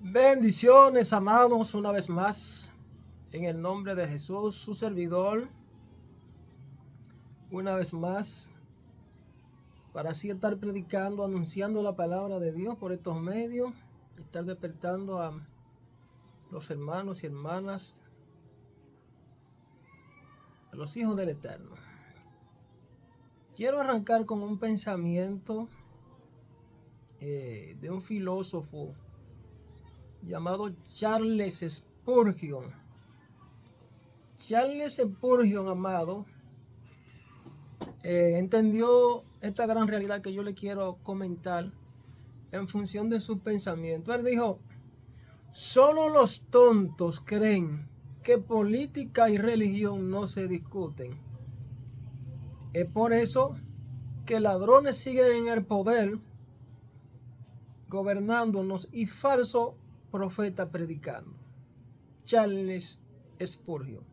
Bendiciones, amados, una vez más, en el nombre de Jesús, su servidor, una vez más, para así estar predicando, anunciando la palabra de Dios por estos medios, estar despertando a los hermanos y hermanas, a los hijos del Eterno. Quiero arrancar con un pensamiento de un filósofo llamado Charles Spurgeon. Charles Spurgeon, amado, entendió esta gran realidad que yo le quiero comentar en función de su pensamiento. Él dijo: solo los tontos creen que política y religión no se discuten. Es por eso que ladrones siguen en el poder, gobernándonos, y falsos profetas predicando. Charles Spurgeon.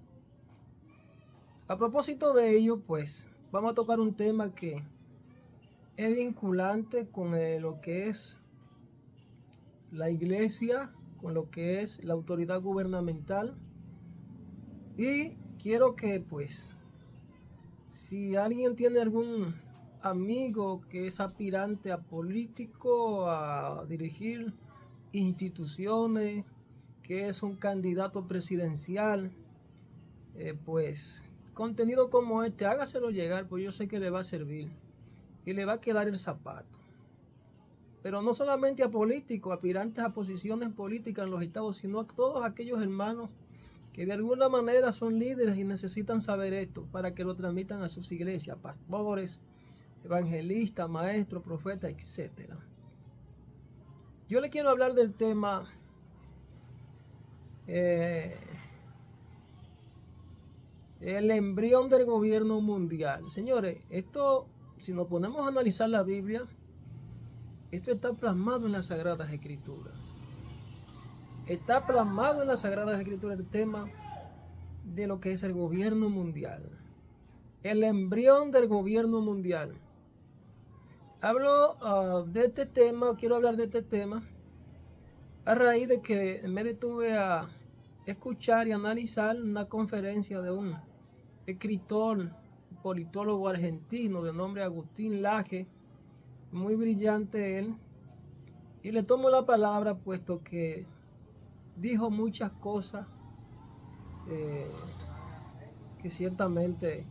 A propósito de ello, pues, vamos a tocar un tema que es vinculante con lo que es la iglesia, con lo que es la autoridad gubernamental. Y quiero que, pues, si alguien tiene algún amigo que es aspirante a político, a dirigir instituciones, que es un candidato presidencial, pues contenido como este, hágaselo llegar, pues yo sé que le va a servir y le va a quedar el zapato. Pero no solamente a políticos, aspirantes a posiciones políticas en los estados, sino a todos aquellos hermanos que de alguna manera son líderes y necesitan saber esto para que lo transmitan a sus iglesias, pastores, evangelistas, maestros, profetas, etc. Yo le quiero hablar del tema el embrión del gobierno mundial. Señores, esto, si nos ponemos a analizar la Biblia, esto está plasmado en las Sagradas Escrituras. Está plasmado en las Sagradas Escrituras el tema de lo que es el gobierno mundial. El embrión del gobierno mundial. Hablo de este tema, quiero hablar de este tema a raíz de que me detuve a escuchar y analizar una conferencia de un escritor, politólogo argentino de nombre Agustín Laje, muy brillante él, y le tomo la palabra puesto que dijo muchas cosas que ciertamente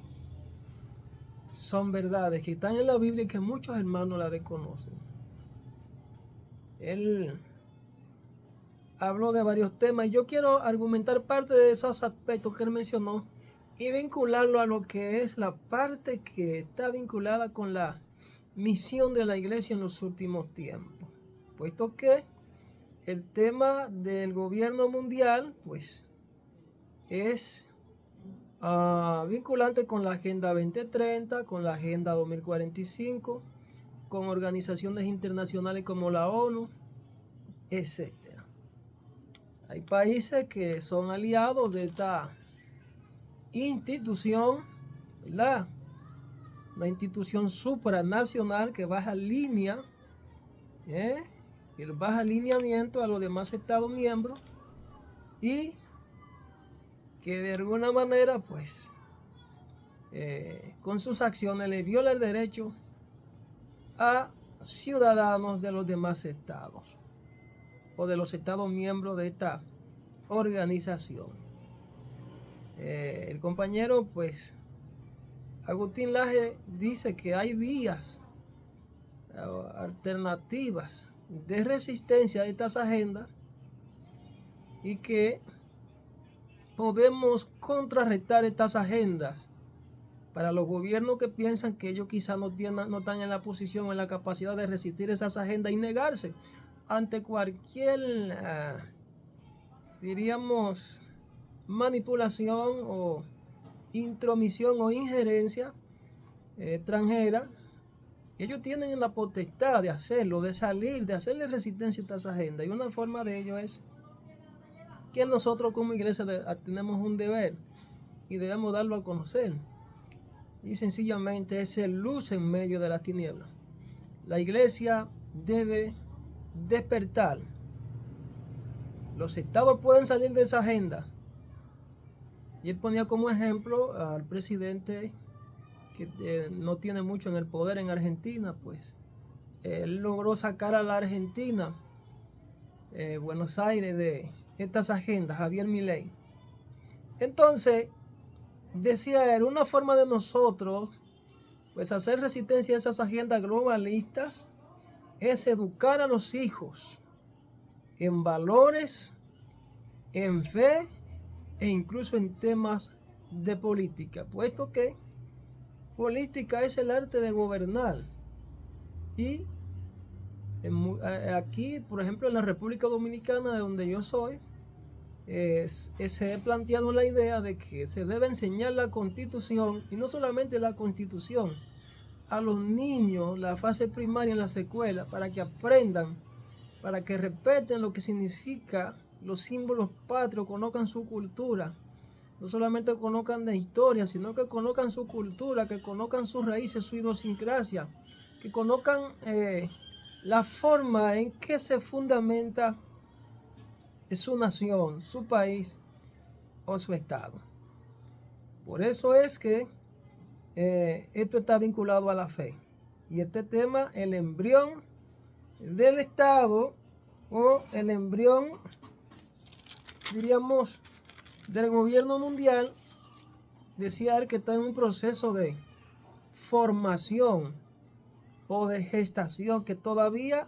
son verdades, que están en la Biblia y que muchos hermanos la desconocen. Él habló de varios temas y yo quiero argumentar parte de esos aspectos que él mencionó y vincularlo a lo que es la parte que está vinculada con la misión de la iglesia en los últimos tiempos, puesto que el tema del gobierno mundial pues es vinculante con la Agenda 2030, con la Agenda 2045, con organizaciones internacionales como la ONU, etc. Hay países que son aliados de esta institución, ¿verdad? Una institución supranacional que baja línea, que baja alineamiento a los demás estados miembros y que de alguna manera, pues, con sus acciones le viola el derecho a ciudadanos de los demás estados o de los estados miembros de esta organización. El compañero, pues, Agustín Laje dice que hay vías alternativas de resistencia a estas agendas y que podemos contrarrestar estas agendas para los gobiernos que piensan que ellos quizás no están en la posición o en la capacidad de resistir esas agendas y negarse ante cualquier, diríamos, manipulación o intromisión o injerencia extranjera. Ellos tienen la potestad de hacerlo, de salir, de hacerle resistencia a estas agendas. Y una forma de ello es que nosotros como iglesia tenemos un deber y debemos darlo a conocer. Y sencillamente es ser luz en medio de las tinieblas. La iglesia debe despertar los estados pueden salir de esa agenda. Y él ponía como ejemplo al presidente que no tiene mucho en el poder en Argentina, pues él logró sacar a la Argentina, Buenos Aires, de estas agendas, Javier Milei. Entonces, decía él, una forma de nosotros, pues hacer resistencia a esas agendas globalistas es educar a los hijos en valores, en fe e incluso en temas de política, puesto que política es el arte de gobernar. Y aquí, por ejemplo, en la República Dominicana, de donde yo soy, se ha planteado la idea de que se debe enseñar la Constitución, y no solamente la Constitución, a los niños, la fase primaria en las escuelas, para que aprendan, para que respeten lo que significa los símbolos patrios, conozcan su cultura. No solamente conozcan de historia, sino que conozcan su cultura, que conozcan sus raíces, su idiosincrasia, que conozcan la forma en que se fundamenta su nación, su país o su estado. Por eso es que esto está vinculado a la fe. Y este tema, el embrión del estado o el embrión, diríamos, del gobierno mundial, decía él que está en un proceso de formación o de gestación que todavía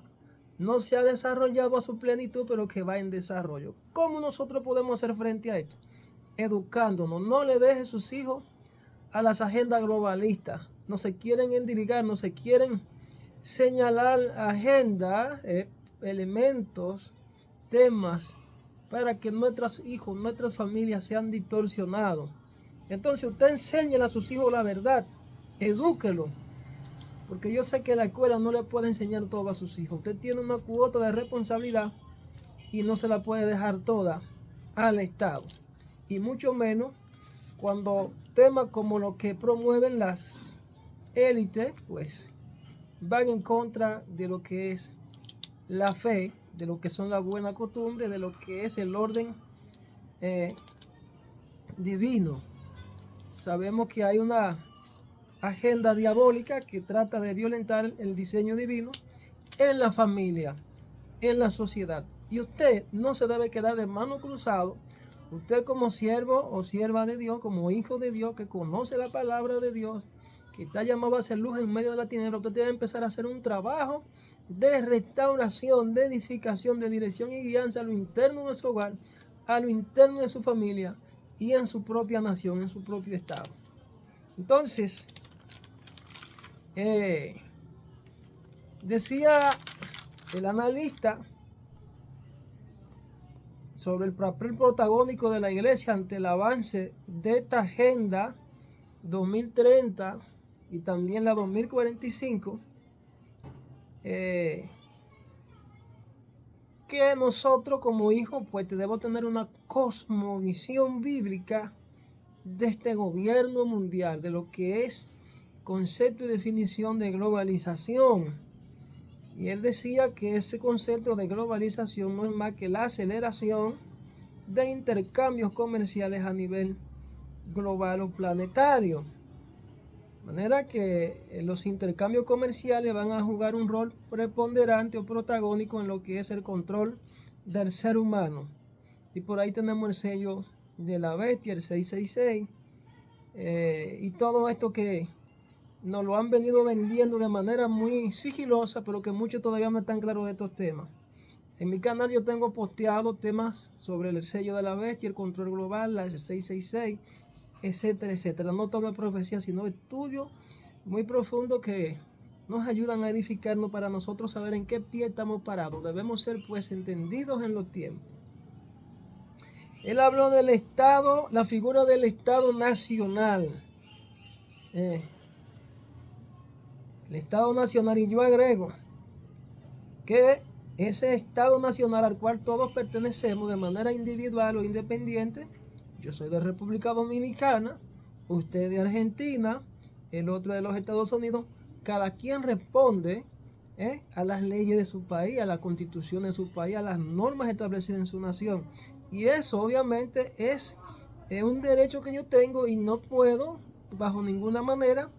no se ha desarrollado a su plenitud, pero que va en desarrollo. ¿Cómo nosotros podemos hacer frente a esto? Educándonos. No le deje sus hijos a las agendas globalistas. No se quieren endilgar, no se quieren señalar agendas, elementos, temas, para que nuestros hijos, nuestras familias sean distorsionados. Entonces usted enséñele a sus hijos la verdad, edúquelo, porque yo sé que la escuela no le puede enseñar todo a sus hijos. Usted tiene una cuota de responsabilidad y no se la puede dejar toda al Estado, y mucho menos cuando temas como los que promueven las élites, pues van en contra de lo que es la fe, de lo que son las buenas costumbres, de lo que es el orden divino. Sabemos que hay una agenda diabólica que trata de violentar el diseño divino en la familia, en la sociedad. Y usted no se debe quedar de mano cruzado. Usted como siervo o sierva de Dios, como hijo de Dios, que conoce la palabra de Dios, que está llamado a hacer luz en medio de la tiniebla, usted debe empezar a hacer un trabajo de restauración, de edificación, de dirección y guianza a lo interno de su hogar, a lo interno de su familia y en su propia nación, en su propio estado. Entonces, decía el analista sobre el papel protagónico de la iglesia ante el avance de esta agenda 2030 y también la 2045, que nosotros como hijos pues debemos tener una cosmovisión bíblica de este gobierno mundial, de lo que es concepto y definición de globalización. Y él decía que ese concepto de globalización no es más que la aceleración de intercambios comerciales a nivel global o planetario. De manera que los intercambios comerciales van a jugar un rol preponderante o protagónico en lo que es el control del ser humano. Y por ahí tenemos el sello de la bestia, el 666, y todo esto que nos lo han venido vendiendo de manera muy sigilosa, pero que muchos todavía no están claros de estos temas. En mi canal yo tengo posteado temas sobre el sello de la bestia, el control global, el 666, etcétera, etcétera. No todo es profecía, sino estudios muy profundos que nos ayudan a edificarnos para nosotros saber en qué pie estamos parados. Debemos ser pues entendidos en los tiempos. Él habló del Estado, la figura del Estado nacional. El Estado nacional, y yo agrego que ese Estado nacional al cual todos pertenecemos de manera individual o independiente, yo soy de República Dominicana, usted de Argentina, el otro de los Estados Unidos, cada quien responde a las leyes de su país, a la constitución de su país, a las normas establecidas en su nación. Y eso obviamente es un derecho que yo tengo y no puedo, bajo ninguna manera,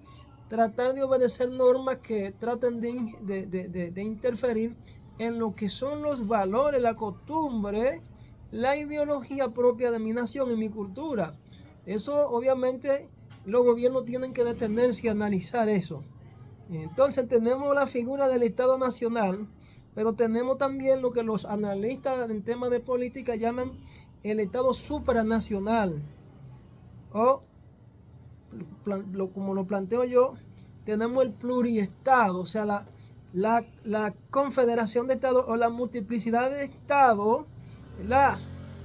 tratar de obedecer normas que traten de interferir en lo que son los valores, la costumbre, la ideología propia de mi nación y mi cultura. Eso obviamente los gobiernos tienen que detenerse y analizar eso. Entonces tenemos la figura del Estado Nacional, pero tenemos también lo que los analistas en temas de política llaman el Estado supranacional. O, como lo planteo yo, tenemos el pluriestado, o sea, la confederación de estados o la multiplicidad de estados,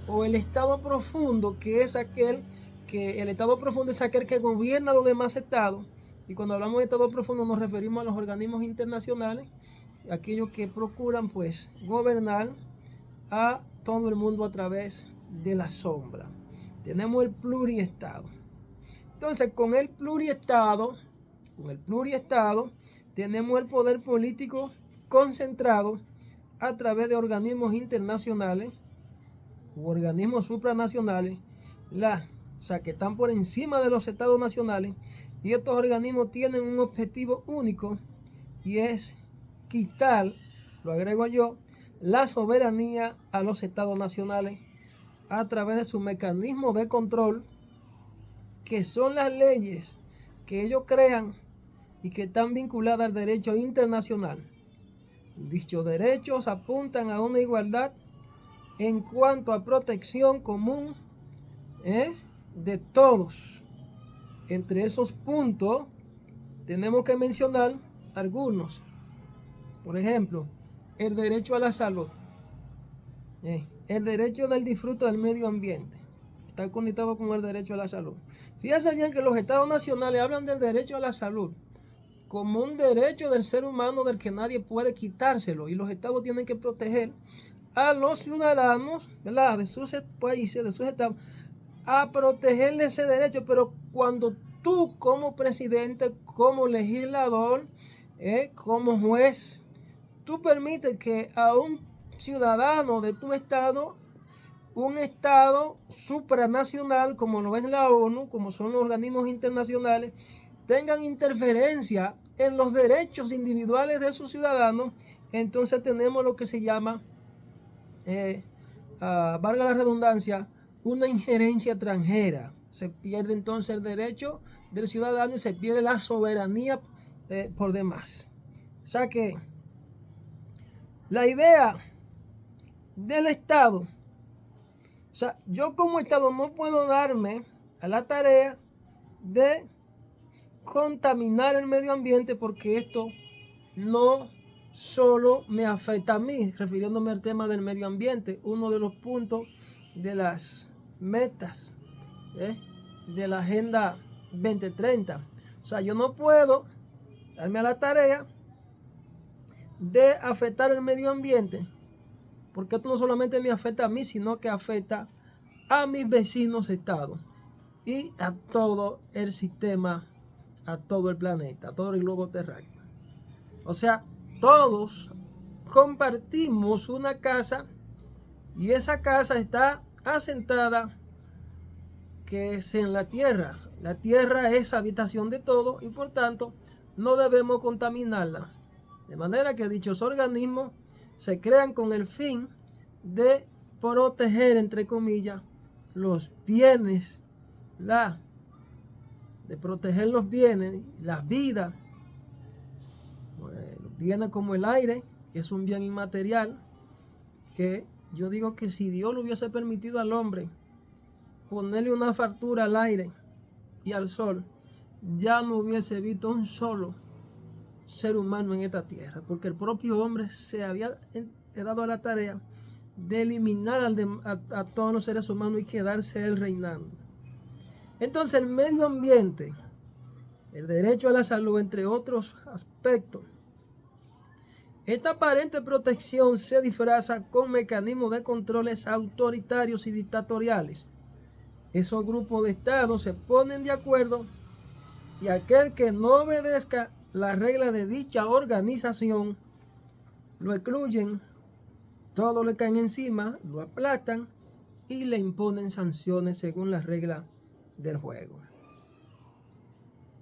o el estado profundo, que es aquel que el estado profundo es aquel que gobierna los demás estados. Y cuando hablamos de estado profundo nos referimos a los organismos internacionales, aquellos que procuran pues gobernar a todo el mundo a través de la sombra. Tenemos el pluriestado. Entonces, con el pluriestado tenemos el poder político concentrado a través de organismos internacionales u organismos supranacionales, o sea, que están por encima de los estados nacionales, y estos organismos tienen un objetivo único y es quitar, lo agrego yo, la soberanía a los estados nacionales a través de su mecanismo de control, que son las leyes que ellos crean y que están vinculadas al derecho internacional. Dichos derechos apuntan a una igualdad en cuanto a protección común de todos. Entre esos puntos tenemos que mencionar algunos. Por ejemplo, el derecho a la salud, el derecho del disfrute del medio ambiente, está conectado con el derecho a la salud. Fíjense bien que los estados nacionales hablan del derecho a la salud como un derecho del ser humano del que nadie puede quitárselo, y los estados tienen que proteger a los ciudadanos, ¿verdad?, de sus países, de sus estados, a protegerle ese derecho. Pero cuando tú como presidente, como legislador, como juez, tú permites que a un ciudadano de tu estado, un estado supranacional como lo es la ONU, como son los organismos internacionales, tengan interferencia en los derechos individuales de sus ciudadanos, entonces tenemos lo que se llama, valga la redundancia, una injerencia extranjera. Se pierde entonces el derecho del ciudadano y se pierde la soberanía por demás. O sea que la idea del Estado, o sea, yo como Estado no puedo darme a la tarea de contaminar el medio ambiente, porque esto no solo me afecta a mí, refiriéndome al tema del medio ambiente, uno de los puntos de las metas de la Agenda 2030. O sea, yo no puedo darme a la tarea de afectar el medio ambiente, porque esto no solamente me afecta a mí, sino que afecta a mis vecinos estados y a todo el sistema, a todo el planeta, a todo el globo terráqueo. O sea, todos compartimos una casa y esa casa está asentada que es en la tierra. La tierra es habitación de todos y por tanto no debemos contaminarla. De manera que dichos organismos se crean con el fin de proteger, entre comillas, los bienes, de proteger los bienes, las vidas, los bienes como el aire, que es un bien inmaterial, que yo digo que si Dios le hubiese permitido al hombre ponerle una factura al aire y al sol, ya no hubiese visto un solo ser humano en esta tierra, porque el propio hombre se había dado a la tarea de eliminar a todos los seres humanos y quedarse él reinando. Entonces el medio ambiente, el derecho a la salud, entre otros aspectos, esta aparente protección se disfraza con mecanismos de controles autoritarios y dictatoriales. Esos grupos de estados se ponen de acuerdo y aquel que no obedezca la regla de dicha organización lo excluyen, todo le caen encima, lo aplastan y le imponen sanciones según las reglas del juego.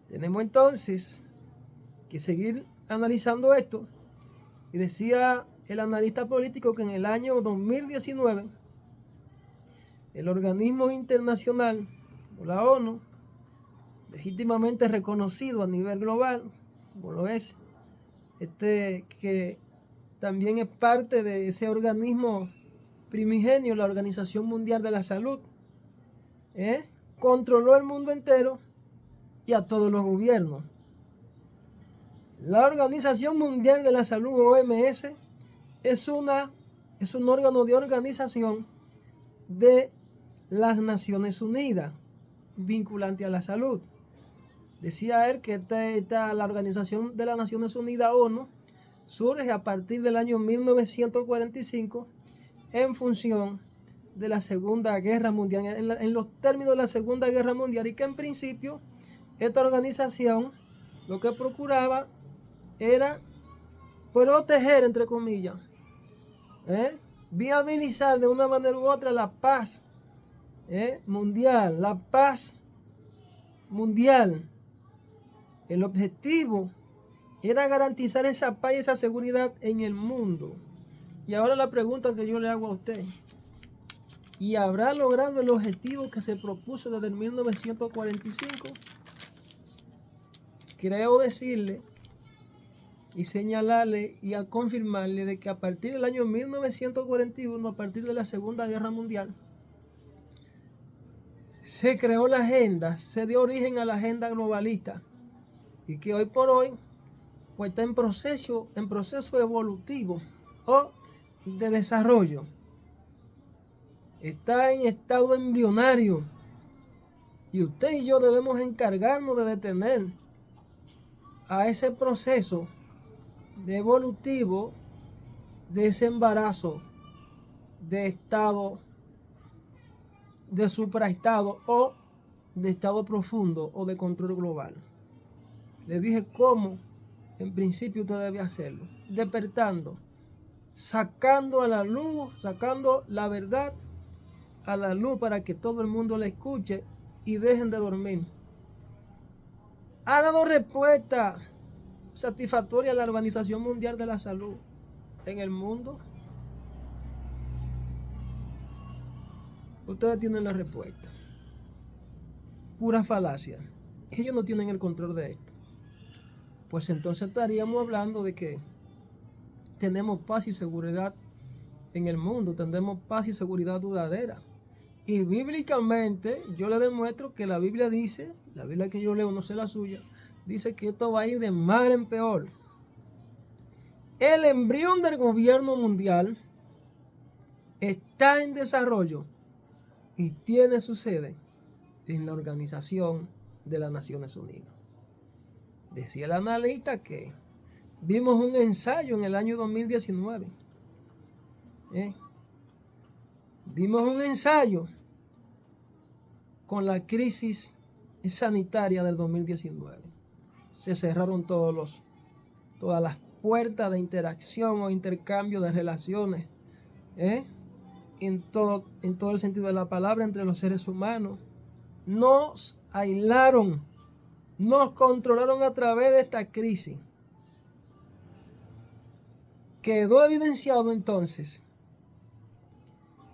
Tenemos entonces que seguir analizando esto. Y decía el analista político que en el año 2019 el organismo internacional, la ONU, legítimamente reconocido a nivel global, como lo es, que también es parte de ese organismo primigenio, la Organización Mundial de la Salud, controló el mundo entero y a todos los gobiernos. La Organización Mundial de la Salud, OMS, es un órgano de organización de las Naciones Unidas, vinculante a la salud. Decía él que la Organización de las Naciones Unidas, ONU, surge a partir del año 1945 en función de la Segunda Guerra Mundial, en los términos de la Segunda Guerra Mundial, y que en principio esta organización lo que procuraba era proteger, entre comillas, viabilizar de una manera u otra la paz mundial, la paz mundial. El objetivo era garantizar esa paz y esa seguridad en el mundo. Y ahora la pregunta que yo le hago a usted: ¿y habrá logrado el objetivo que se propuso desde el 1945? Creo decirle y señalarle y a confirmarle de que a partir del año 1941, a partir de la Segunda Guerra Mundial, se creó la agenda, se dio origen a la agenda globalista, y que hoy por hoy pues está en proceso evolutivo o de desarrollo. Está en estado embrionario, y usted y yo debemos encargarnos de detener a ese proceso de evolutivo, de ese embarazo de estado, de supraestado o de estado profundo o de control global. Le dije cómo en principio usted debe hacerlo: despertando, sacando a la luz, sacando la verdad a la luz para que todo el mundo la escuche y dejen de dormir. Ha dado respuesta satisfactoria a la Organización Mundial de la Salud en el mundo. Ustedes tienen la respuesta. Pura falacia. Ellos no tienen el control de esto. Pues entonces estaríamos hablando de que tenemos paz y seguridad en el mundo, tendremos paz y seguridad duradera. Y bíblicamente yo le demuestro que la Biblia dice, la Biblia que yo leo, no sé la suya, dice que esto va a ir de mal en peor. El embrión del gobierno mundial está en desarrollo y tiene su sede en la Organización de las Naciones Unidas. Decía el analista que vimos un ensayo en el año 2019. Vimos un ensayo con la crisis sanitaria del 2019. Se cerraron todas las puertas de interacción o intercambio de relaciones, en todo el sentido de la palabra, entre los seres humanos. Nos aislaron, nos controlaron a través de esta crisis. Quedó evidenciado entonces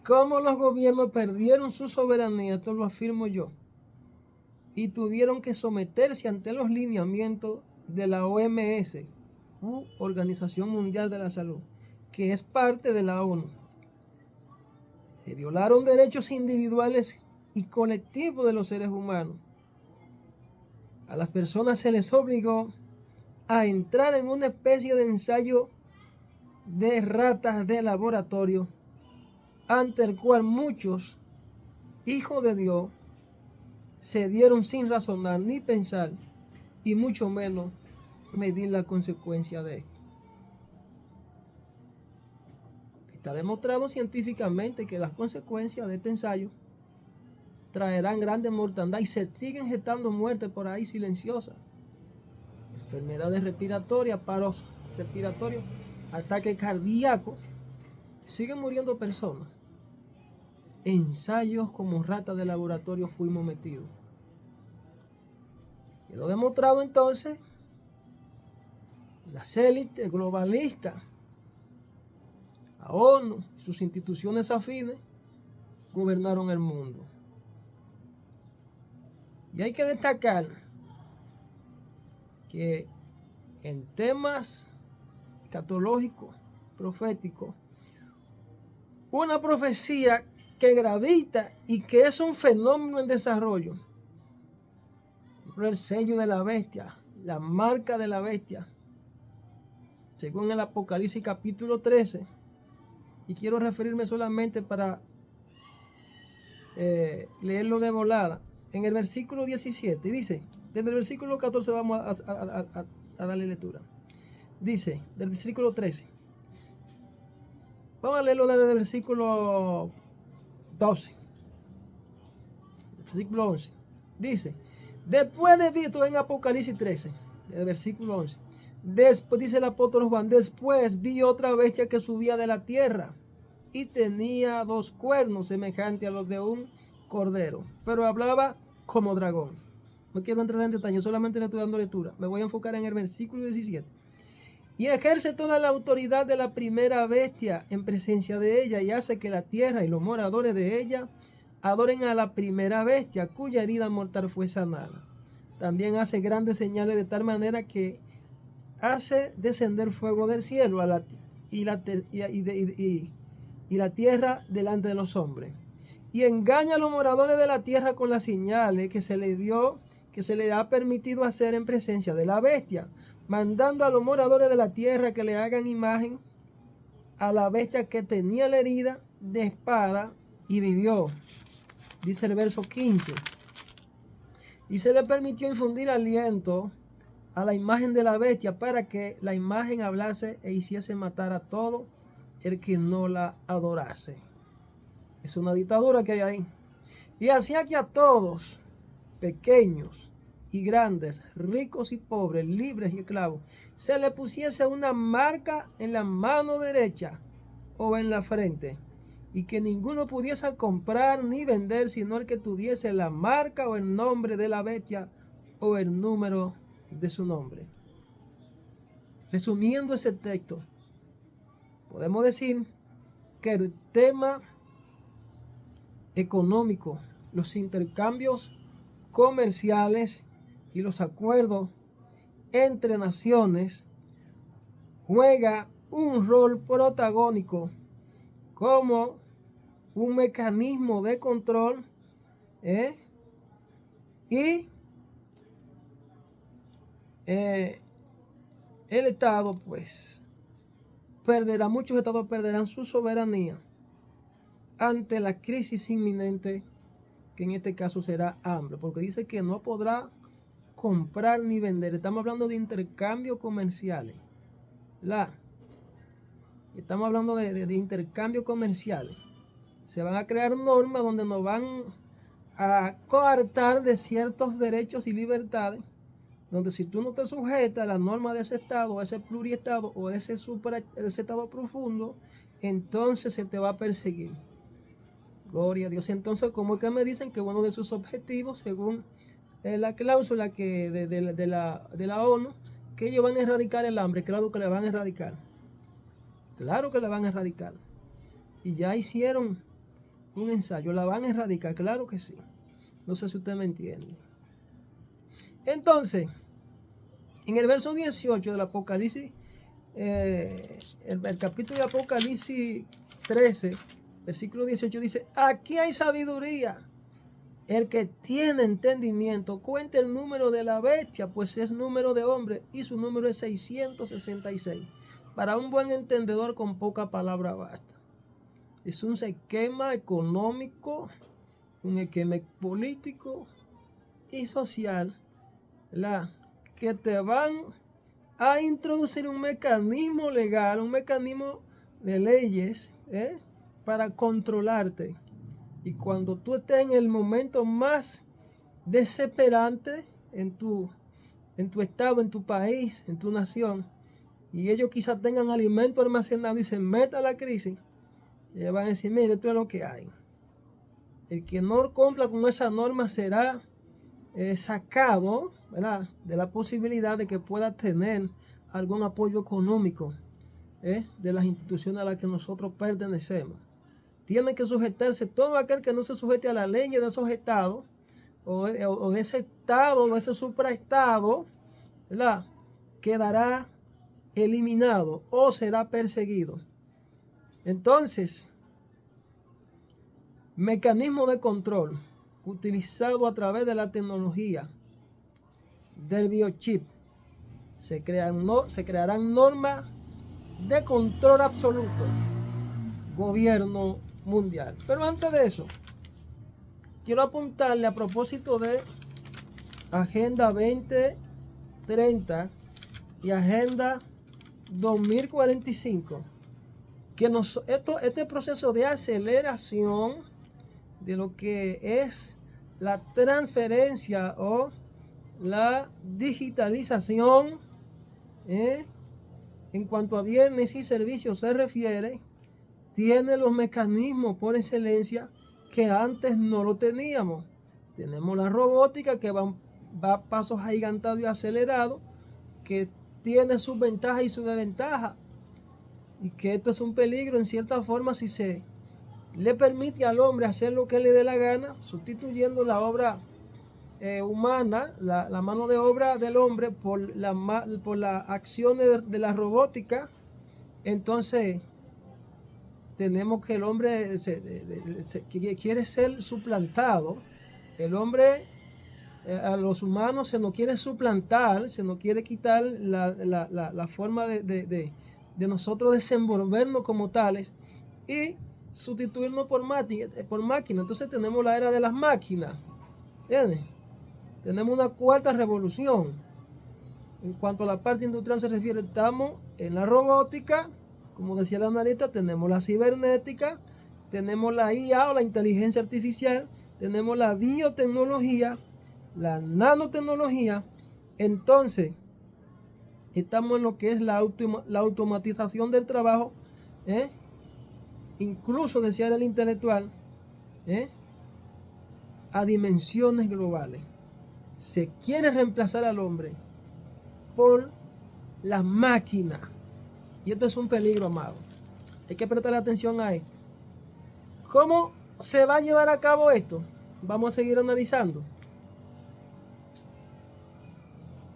cómo los gobiernos perdieron su soberanía, esto lo afirmo yo, y tuvieron que someterse ante los lineamientos de la OMS, Organización Mundial de la Salud, que es parte de la ONU. Se violaron derechos individuales y colectivos de los seres humanos. A las personas se les obligó a entrar en una especie de ensayo de ratas de laboratorio, ante el cual muchos hijos de Dios se dieron sin razonar ni pensar, y mucho menos medir la consecuencia de esto. Está demostrado científicamente que las consecuencias de este ensayo traerán grandes mortandad y se siguen gestando muertes por ahí silenciosas. Enfermedades respiratorias, paros respiratorios ataque cardíaco, siguen muriendo personas. Ensayos como ratas de laboratorio fuimos metidos. Quedó demostrado entonces, las élites globalistas, la ONU, sus instituciones afines, gobernaron el mundo. Y hay que destacar que en temas escatológicos, proféticos, una profecía que gravita y que es un fenómeno en desarrollo, el sello de la bestia, la marca de la bestia, según el Apocalipsis capítulo 13, y quiero referirme solamente para leerlo de volada, en el versículo 17, dice, desde el versículo 14 vamos a darle lectura. Dice, del versículo 13, vamos a leerlo desde el versículo 12, versículo 11, dice, después de visto en Apocalipsis 13, el versículo 11, después dice el apóstol Juan, después vi otra bestia que subía de la tierra y tenía 2 cuernos semejantes a los de un cordero, pero hablaba como dragón. No quiero entrar en detalle, solamente le estoy dando lectura. Me voy a enfocar en el versículo 17. Y ejerce toda la autoridad de la primera bestia en presencia de ella y hace que la tierra y los moradores de ella adoren a la primera bestia, cuya herida mortal fue sanada. También hace grandes señales de tal manera que hace descender fuego del cielo y la tierra delante de los hombres. Y engaña a los moradores de la tierra con las señales que se le ha permitido hacer en presencia de la bestia, mandando a los moradores de la tierra que le hagan imagen a la bestia que tenía la herida de espada y vivió. Dice el verso 15. Y se le permitió infundir aliento a la imagen de la bestia para que la imagen hablase e hiciese matar a todo el que no la adorase. Es una dictadura que hay ahí. Y hacía que a todos, pequeños y grandes, ricos y pobres, libres y esclavos, se le pusiese una marca en la mano derecha o en la frente, y que ninguno pudiese comprar ni vender sino el que tuviese la marca o el nombre de la bestia o el número de su nombre. Resumiendo ese texto, podemos decir que el tema económico, los intercambios comerciales y los acuerdos entre naciones juega un rol protagónico como un mecanismo de control y el Estado pues muchos estados perderán su soberanía ante la crisis inminente, que en este caso será hambre, porque dice que no podrá comprar ni vender. Estamos hablando de intercambios comerciales. Estamos hablando de intercambios comerciales. Se van a crear normas donde nos van a coartar de ciertos derechos y libertades, donde si tú no te sujetas a las normas de ese estado, a ese pluriestado o de ese estado profundo, entonces se te va a perseguir. Gloria a Dios. Entonces, ¿cómo es que me dicen que uno de sus objetivos, según la cláusula de la ONU, que ellos van a erradicar el hambre? Claro que le van a erradicar. Claro que la van a erradicar. Y ya hicieron un ensayo. La van a erradicar. Claro que sí. No sé si usted me entiende. Entonces, en el verso 18 del Apocalipsis, el capítulo de Apocalipsis 13, versículo 18 dice, aquí hay sabiduría. El que tiene entendimiento cuenta el número de la bestia, pues es número de hombre y su número es 666. Para un buen entendedor con poca palabra basta. Es un esquema económico, un esquema político y social, que te van a introducir un mecanismo legal, un mecanismo de leyes, para controlarte. Y cuando tú estés en el momento más desesperante en tu estado, en tu país, en tu nación, y ellos quizás tengan alimento almacenado y se meta la crisis, ellos van a decir, mire, esto es lo que hay. El que no cumpla con esa norma será sacado, ¿verdad?, de la posibilidad de que pueda tener algún apoyo económico de las instituciones a las que nosotros pertenecemos. Tiene que sujetarse todo aquel que no se sujete a la ley de esos estados, o de ese estado, o de ese supraestado, ¿verdad?, quedará eliminado o será perseguido. Entonces, mecanismo de control utilizado a través de la tecnología del biochip. Se crearán normas de control absoluto. Gobierno mundial. Pero antes de eso, quiero apuntarle a propósito de Agenda 2030 y Agenda 2045, que este proceso de aceleración de lo que es la transferencia o la digitalización en cuanto a bienes y servicios se refiere, tiene los mecanismos por excelencia que antes no lo teníamos. Tenemos la robótica que va a pasos agigantados y acelerados, que tiene sus ventajas y sus desventajas, y que esto es un peligro en cierta forma si se le permite al hombre hacer lo que le dé la gana, sustituyendo la obra humana, la mano de obra del hombre por las acciones de la robótica. Entonces tenemos que el hombre quiere ser suplantado. El hombre a los humanos se nos quiere suplantar, se nos quiere quitar la forma de nosotros desenvolvernos como tales y sustituirnos por máquina. Entonces tenemos la era de las máquinas. ¿Entiendes? Tenemos una cuarta revolución. En cuanto a la parte industrial se refiere, estamos en la robótica, como decía la analista, tenemos la cibernética, tenemos la IA o la inteligencia artificial, tenemos la biotecnología, la nanotecnología. Entonces, estamos en lo que es la automatización del trabajo, incluso decía el intelectual, a dimensiones globales. Se quiere reemplazar al hombre por las máquinas. Y esto es un peligro, amado. Hay que prestar atención a esto. ¿Cómo se va a llevar a cabo esto? Vamos a seguir analizando.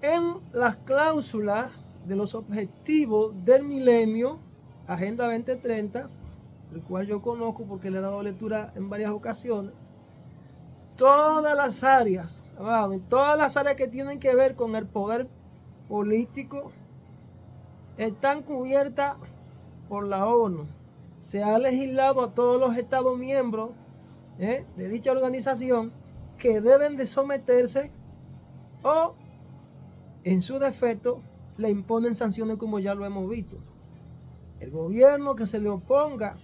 En las cláusulas de los objetivos del milenio, Agenda 2030, el cual yo conozco porque le he dado lectura en varias ocasiones, todas las áreas, amado, en todas las áreas que tienen que ver con el poder político, están cubiertas por la ONU. Se ha legislado a todos los Estados miembros de dicha organización que deben de someterse o, en su defecto, le imponen sanciones, como ya lo hemos visto. El gobierno que se le oponga,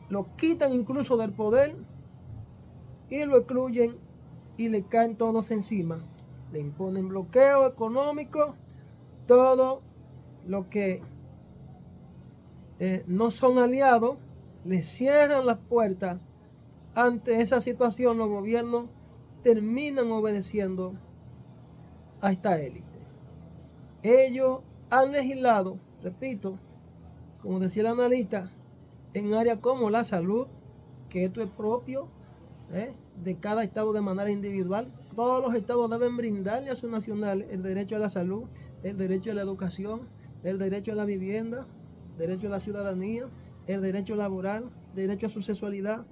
lo quitan incluso del poder y lo excluyen y le caen todos encima. Le imponen bloqueo económico, todo lo que no son aliados, le cierran las puertas. Ante esa situación, los gobiernos terminan obedeciendo a esta élite. Ellos han legislado, repito, como decía el analista, en áreas como la salud, que esto es propio de cada estado de manera individual. Todos los estados deben brindarle a sus nacionales el derecho a la salud, el derecho a la educación, el derecho a la vivienda, el derecho a la ciudadanía, el derecho laboral, derecho a su sexualidad,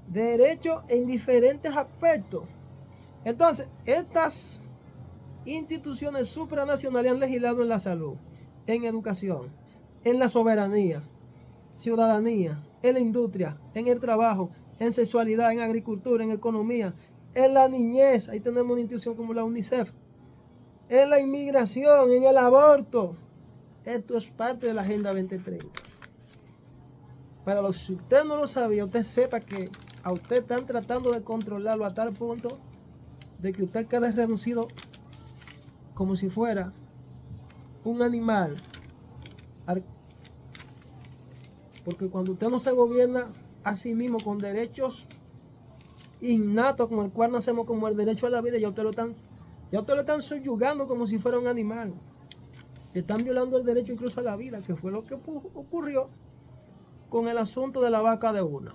derecho en diferentes aspectos. Entonces, estas instituciones supranacionales han legislado en la salud, en educación, en la soberanía, ciudadanía, en la industria, en el trabajo, en sexualidad, en agricultura, en economía, en la niñez. Ahí tenemos una institución como la UNICEF, en la inmigración, en el aborto. Esto es parte de la Agenda 2030. Para los, si usted no lo sabía, usted sepa que a usted están tratando de controlarlo a tal punto de que usted quede reducido como si fuera un animal. Porque cuando usted no se gobierna a sí mismo con derechos innatos con el cual nacemos, como el derecho a la vida, ya usted lo están subyugando como si fuera un animal. Le están violando el derecho incluso a la vida, que fue lo que ocurrió con el asunto de la vaca de Una.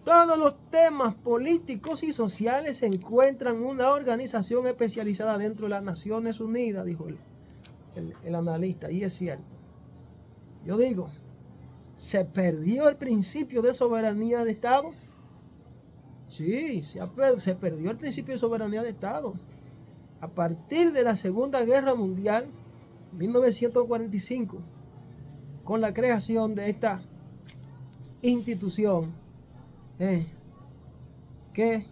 Todos los temas políticos y sociales se encuentran en una organización especializada dentro de las Naciones Unidas, dijo el analista, y es cierto. Yo digo, ¿se perdió el principio de soberanía de Estado? Sí, se perdió el principio de soberanía de Estado. A partir de la Segunda Guerra Mundial, 1945, con la creación de esta institución que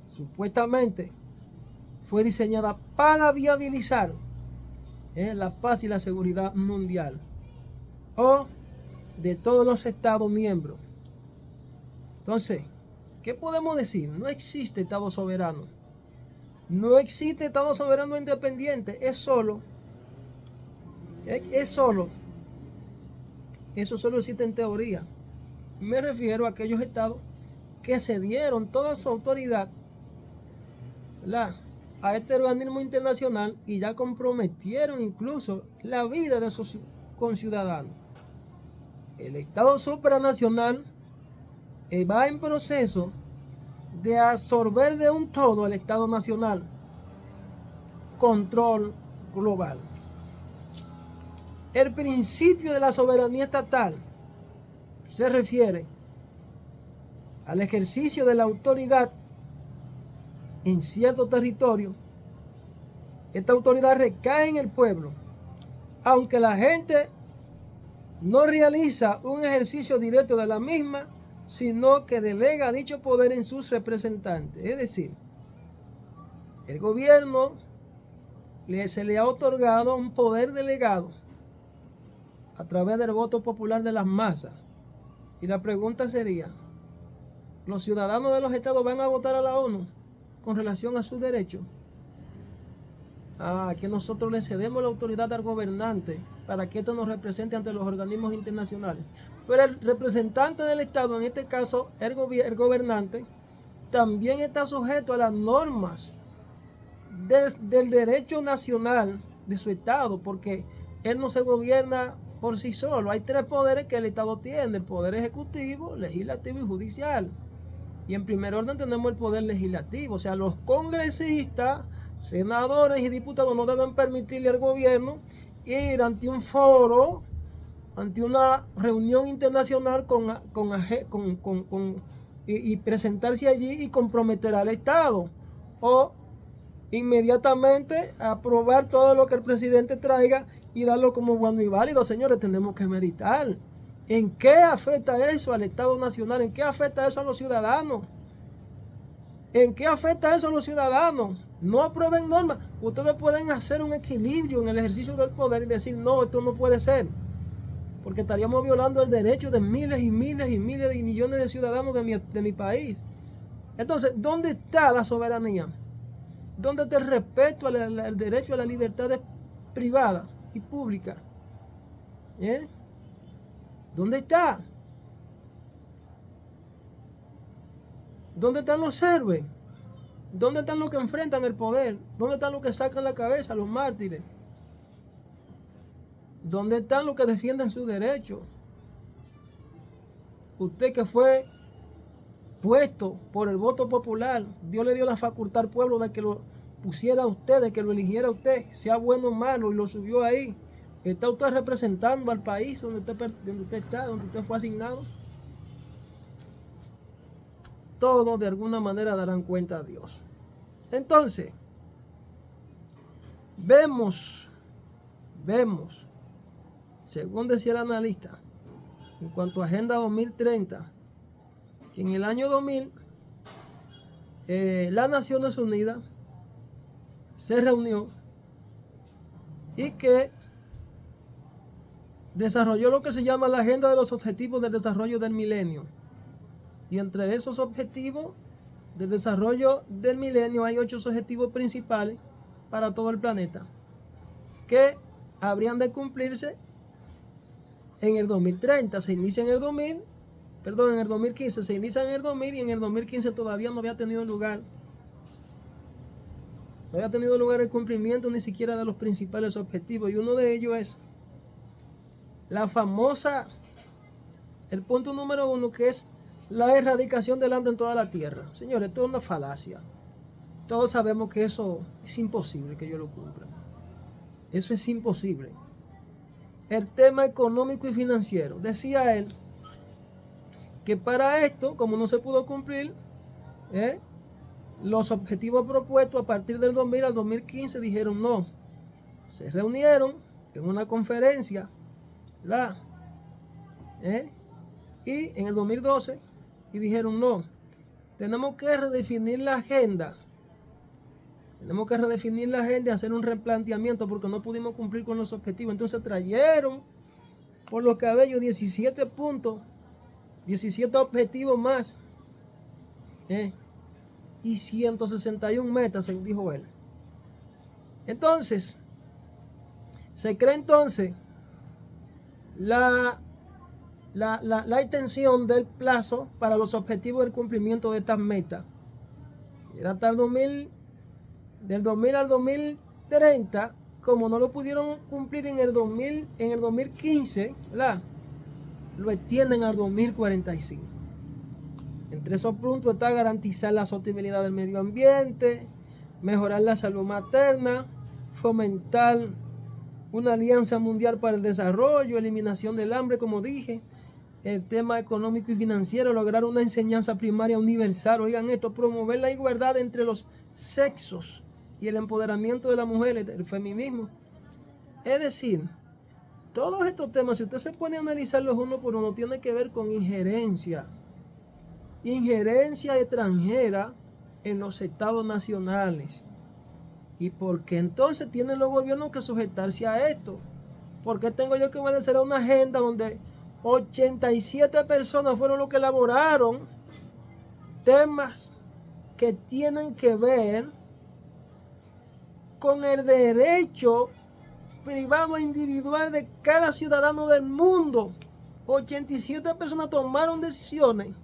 supuestamente fue diseñada para viabilizar la paz y la seguridad mundial o de todos los Estados miembros. Entonces, ¿qué podemos decir? No existe Estado soberano. No existe Estado soberano independiente. Eso solo existe en teoría. Me refiero a aquellos estados que cedieron toda su autoridad, ¿verdad?, a este organismo internacional y ya comprometieron incluso la vida de sus conciudadanos. El Estado supranacional va en proceso de absorber de un todo el Estado nacional. Control global. El principio de la soberanía estatal se refiere al ejercicio de la autoridad en cierto territorio. Esta autoridad recae en el pueblo, aunque la gente no realiza un ejercicio directo de la misma, sino que delega dicho poder en sus representantes. Es decir, el gobierno se le ha otorgado un poder delegado a través del voto popular de las masas. Y la pregunta sería, ¿los ciudadanos de los estados van a votar a la ONU con relación a sus derechos? Que nosotros le cedemos la autoridad al gobernante para que esto nos represente ante los organismos internacionales. Pero el representante del Estado, en este caso el gobernante, también está sujeto a las normas del derecho nacional de su Estado, porque él no se gobierna por sí solo. Hay tres poderes que el Estado tiene: el poder ejecutivo, legislativo y judicial. Y en primer orden tenemos el poder legislativo, o sea, los congresistas, senadores y diputados no deben permitirle al gobierno ir ante un foro, ante una reunión internacional y presentarse allí y comprometer al Estado, o inmediatamente aprobar todo lo que el presidente traiga y darlo como bueno y válido. Señores, tenemos que meditar en qué afecta eso al Estado Nacional, en qué afecta eso a los ciudadanos, en qué afecta eso a los ciudadanos. No aprueben normas. Ustedes pueden hacer un equilibrio en el ejercicio del poder y decir, no, esto no puede ser, porque estaríamos violando el derecho de miles y miles y miles y millones de ciudadanos de mi país. Entonces, ¿dónde está la soberanía? ¿Dónde está el respeto al derecho a la libertad privada y pública? ¿Dónde está? ¿Dónde están los héroes? ¿Dónde están los que enfrentan el poder? ¿Dónde están los que sacan la cabeza, los mártires? ¿Dónde están los que defienden sus derechos? Usted que fue puesto por el voto popular, Dios le dio la facultad al pueblo de que lo pusiera a usted, de que lo eligiera a usted, sea bueno o malo, y lo subió ahí. ¿Está usted representando al país donde usted está, donde usted fue asignado? Todos de alguna manera darán cuenta a Dios. Entonces, vemos, según decía el analista, en cuanto a Agenda 2030, que en el año 2000 las Naciones Unidas se reunió y que desarrolló lo que se llama la Agenda de los Objetivos del Desarrollo del Milenio. Y entre esos objetivos del desarrollo del milenio hay 8 objetivos principales para todo el planeta, que habrían de cumplirse en el 2030. Se inicia en el 2015 se inicia en el 2000 y en el 2015 todavía no había tenido lugar. No había tenido lugar el cumplimiento ni siquiera de los principales objetivos. Y uno de ellos es el punto número 1, que es la erradicación del hambre en toda la tierra. Señores, esto es una falacia. Todos sabemos que eso es imposible que ellos lo cumplan. Eso es imposible. El tema económico y financiero. Decía él que para esto, como no se pudo cumplir, los objetivos propuestos a partir del 2000 al 2015 dijeron no. Se reunieron en una conferencia, ¿verdad? Y en el 2012 y dijeron no, tenemos que redefinir la agenda. Tenemos que redefinir la agenda y hacer un replanteamiento porque no pudimos cumplir con los objetivos. Entonces trajeron por los cabellos 17 puntos, 17 objetivos más, y 161 metas, dijo él. Entonces, se cree entonces la extensión del plazo para los objetivos del cumplimiento de estas metas. Era hasta del 2000 al 2030, como no lo pudieron cumplir en el 2015, ¿verdad? Lo extienden al 2045. Entre esos puntos está garantizar la sostenibilidad del medio ambiente, mejorar la salud materna, fomentar una alianza mundial para el desarrollo, eliminación del hambre, como dije, el tema económico y financiero, lograr una enseñanza primaria universal. Oigan esto, promover la igualdad entre los sexos y el empoderamiento de la mujer, el feminismo. Es decir, todos estos temas, si usted se pone a analizarlos uno por uno, tiene que ver con injerencia extranjera en los estados nacionales. ¿Y por qué entonces tienen los gobiernos que sujetarse a esto? ¿Por qué tengo yo que obedecer a una agenda donde 87 personas fueron los que elaboraron temas que tienen que ver con el derecho privado e individual de cada ciudadano del mundo? 87 personas tomaron decisiones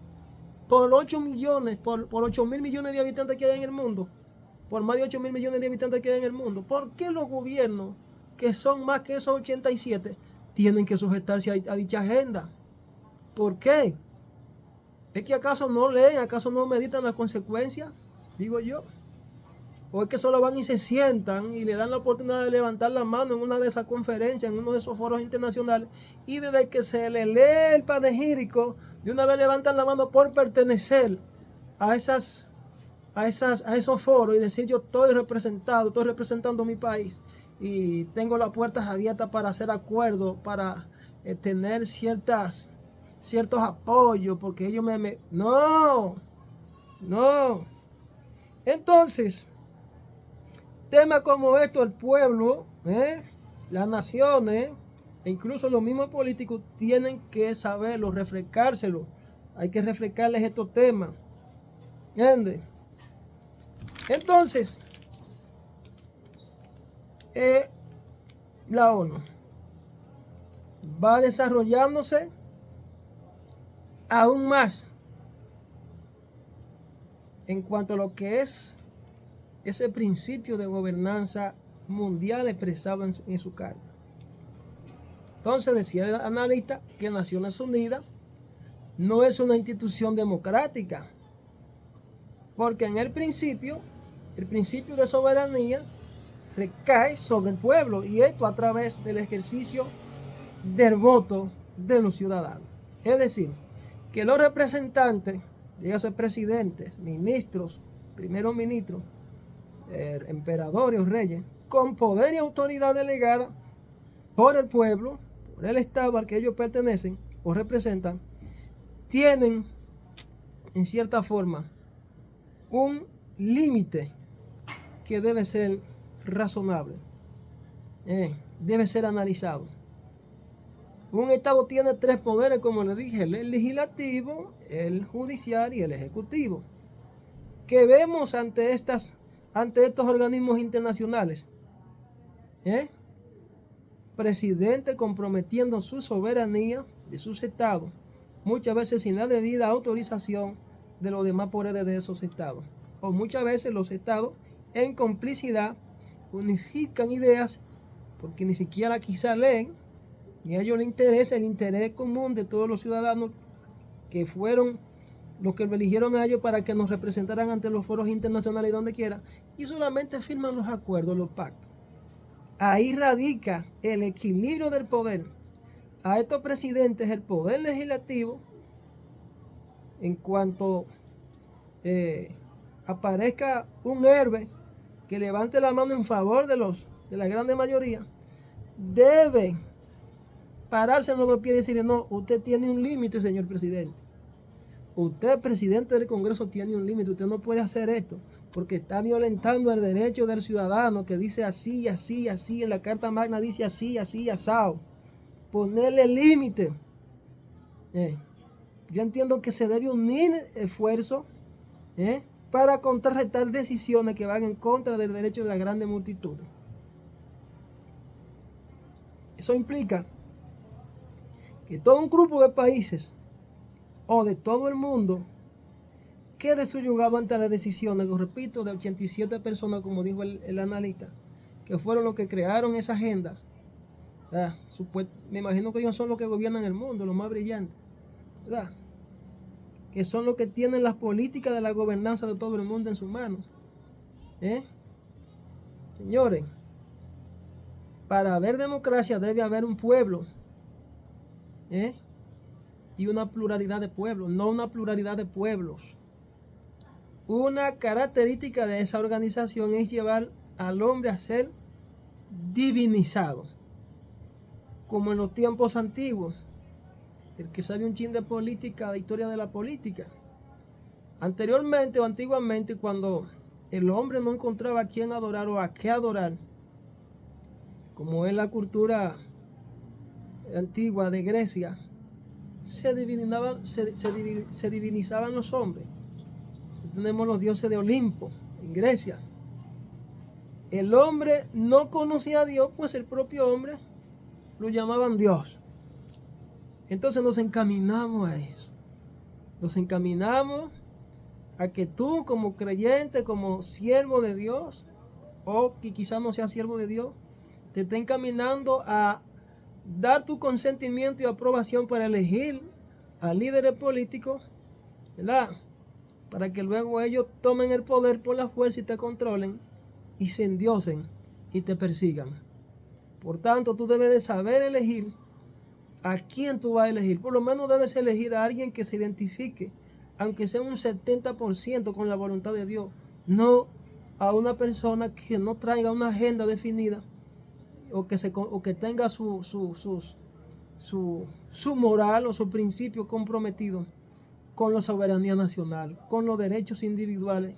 por 8 millones, por 8 mil millones de habitantes que hay en el mundo, por más de 8 mil millones de habitantes que hay en el mundo. ¿Por qué los gobiernos, que son más que esos 87, tienen que sujetarse a dicha agenda? ¿Por qué? ¿Es que acaso no leen, acaso no meditan las consecuencias? Digo yo. ¿O es que solo van y se sientan y le dan la oportunidad de levantar la mano en una de esas conferencias, en uno de esos foros internacionales, y desde que se le lee el panegírico, de una vez levantan la mano por pertenecer a esos foros y decir yo estoy representando mi país y tengo las puertas abiertas para hacer acuerdos, para tener ciertos apoyos, porque ellos No. Entonces, temas como esto, el pueblo, las naciones, e incluso los mismos políticos tienen que saberlo, refrescárselo. Hay que refrescarles estos temas. ¿Entiendes? Entonces, la ONU va desarrollándose aún más en cuanto a lo que es ese principio de gobernanza mundial expresado en su carta. Entonces decía el analista que Naciones Unidas no es una institución democrática, porque en el principio de soberanía recae sobre el pueblo, y esto a través del ejercicio del voto de los ciudadanos. Es decir, que los representantes, dígase presidentes, ministros, primeros ministros, emperadores o reyes, con poder y autoridad delegada por el pueblo, por el Estado al que ellos pertenecen o representan, tienen en cierta forma un límite que debe ser razonable, debe ser analizado. Un Estado tiene 3 poderes, como le dije: el legislativo, el judicial y el ejecutivo. ¿Qué vemos ante estos organismos internacionales? presidentes comprometiendo su soberanía de sus estados, muchas veces sin la debida autorización de los demás poderes de esos estados. O muchas veces los estados, en complicidad, unifican ideas porque ni siquiera quizá leen, ni a ellos les interesa el interés común de todos los ciudadanos que fueron los que lo eligieron a ellos para que nos representaran ante los foros internacionales y donde quiera, y solamente firman los acuerdos, los pactos. Ahí radica el equilibrio del poder. A estos presidentes el poder legislativo, en cuanto aparezca un héroe que levante la mano en favor de la grande mayoría, debe pararse en los dos pies y decirle: no, usted tiene un límite, señor presidente. Usted, presidente del Congreso, tiene un límite. Usted no puede hacer esto porque está violentando el derecho del ciudadano, que dice así, así, así. En la Carta Magna dice así, así, asado. Ponerle límite. Yo entiendo que se debe unir esfuerzo para contrarrestar decisiones que van en contra del derecho de la grande multitud. Eso implica que todo un grupo de países o de todo el mundo quede subyugado ante las decisiones, lo repito, de 87 personas, como dijo el analista, que fueron los que crearon esa agenda. Me imagino que ellos son los que gobiernan el mundo, los más brillantes, ¿verdad? Que son los que tienen las políticas de la gobernanza de todo el mundo en sus manos. Señores, para haber democracia debe haber un pueblo, y una pluralidad de pueblos, no una pluralidad de pueblos. Una característica de esa organización es llevar al hombre a ser divinizado, como en los tiempos antiguos. El que sabe un chin de política, de historia de la política. Anteriormente o antiguamente, cuando el hombre no encontraba a quién adorar o a qué adorar, como es la cultura antigua de Grecia, se divinizaban los hombres. Tenemos los dioses de Olimpo en Grecia. El hombre no conocía a Dios, pues el propio hombre lo llamaban Dios. Entonces nos encaminamos a eso. Nos encaminamos a que tú, como creyente, como siervo de Dios, o que quizás no seas siervo de Dios, te esté encaminando a dar tu consentimiento y aprobación para elegir a líderes políticos, ¿verdad? Para que luego ellos tomen el poder por la fuerza y te controlen y se endiosen y te persigan. Por tanto, tú debes de saber elegir a quién tú vas a elegir. Por lo menos debes elegir a alguien que se identifique, aunque sea un 70% con la voluntad de Dios. No a una persona que no traiga una agenda definida o que tenga su moral o su principio comprometido con la soberanía nacional, con los derechos individuales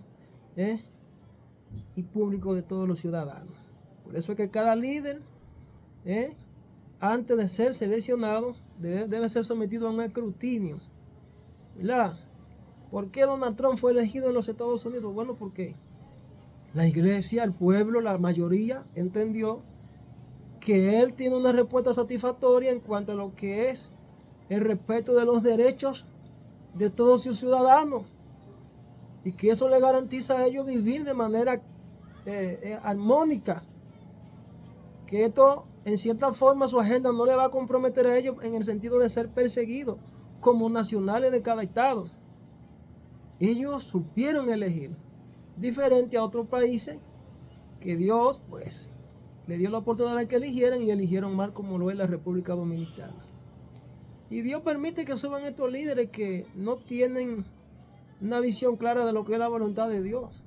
y públicos de todos los ciudadanos. Por eso es que cada líder, antes de ser seleccionado, debe ser sometido a un escrutinio, ¿verdad? ¿Por qué Donald Trump fue elegido en los Estados Unidos? Bueno, porque la iglesia, el pueblo, la mayoría entendió que él tiene una respuesta satisfactoria en cuanto a lo que es el respeto de los derechos de todos sus ciudadanos, y que eso le garantiza a ellos vivir de manera armónica, que esto en cierta forma su agenda no le va a comprometer a ellos en el sentido de ser perseguidos como nacionales de cada estado. Ellos supieron elegir, diferente a otros países que Dios pues le dio la oportunidad de que eligieran y eligieron mal, como lo es la República Dominicana. Y Dios permite que suban estos líderes que no tienen una visión clara de lo que es la voluntad de Dios,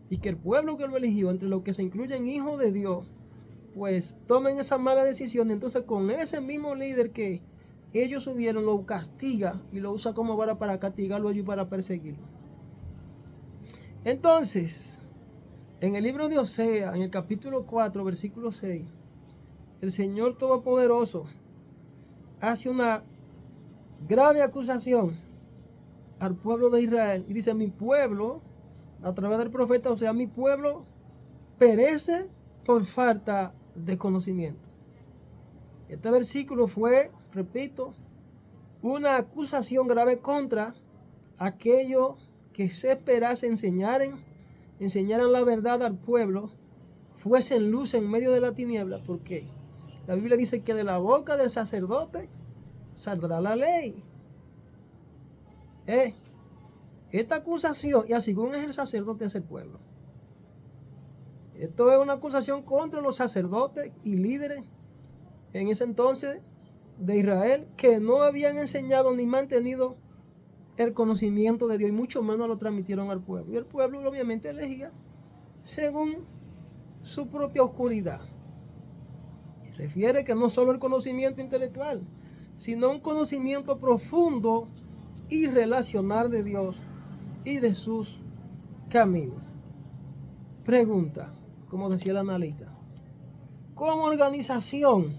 y que el pueblo que lo eligió, entre los que se incluyen hijos de Dios, pues tomen esa mala decisión. Entonces con ese mismo líder que ellos subieron, lo castiga y lo usa como vara para castigarlo y para perseguirlo. Entonces, en el libro de Oseas, en el capítulo 4, versículo 6, el Señor Todopoderoso hace una grave acusación al pueblo de Israel y dice: mi pueblo, a través del profeta Oseas, mi pueblo perece por falta de conocimiento. Este versículo fue, repito, una acusación grave contra aquellos que se esperase enseñaran la verdad al pueblo, fuesen luz en medio de la tiniebla, porque la Biblia dice que de la boca del sacerdote saldrá la ley. Esta acusación, y así como es el sacerdote, es el pueblo. Esto es una acusación contra los sacerdotes y líderes en ese entonces de Israel, que no habían enseñado ni mantenido el conocimiento de Dios, y mucho menos lo transmitieron al pueblo. Y el pueblo obviamente elegía según su propia oscuridad. Y refiere que no solo el conocimiento intelectual, sino un conocimiento profundo y relacional de Dios y de sus caminos. Pregunta, como decía el analista, como organización,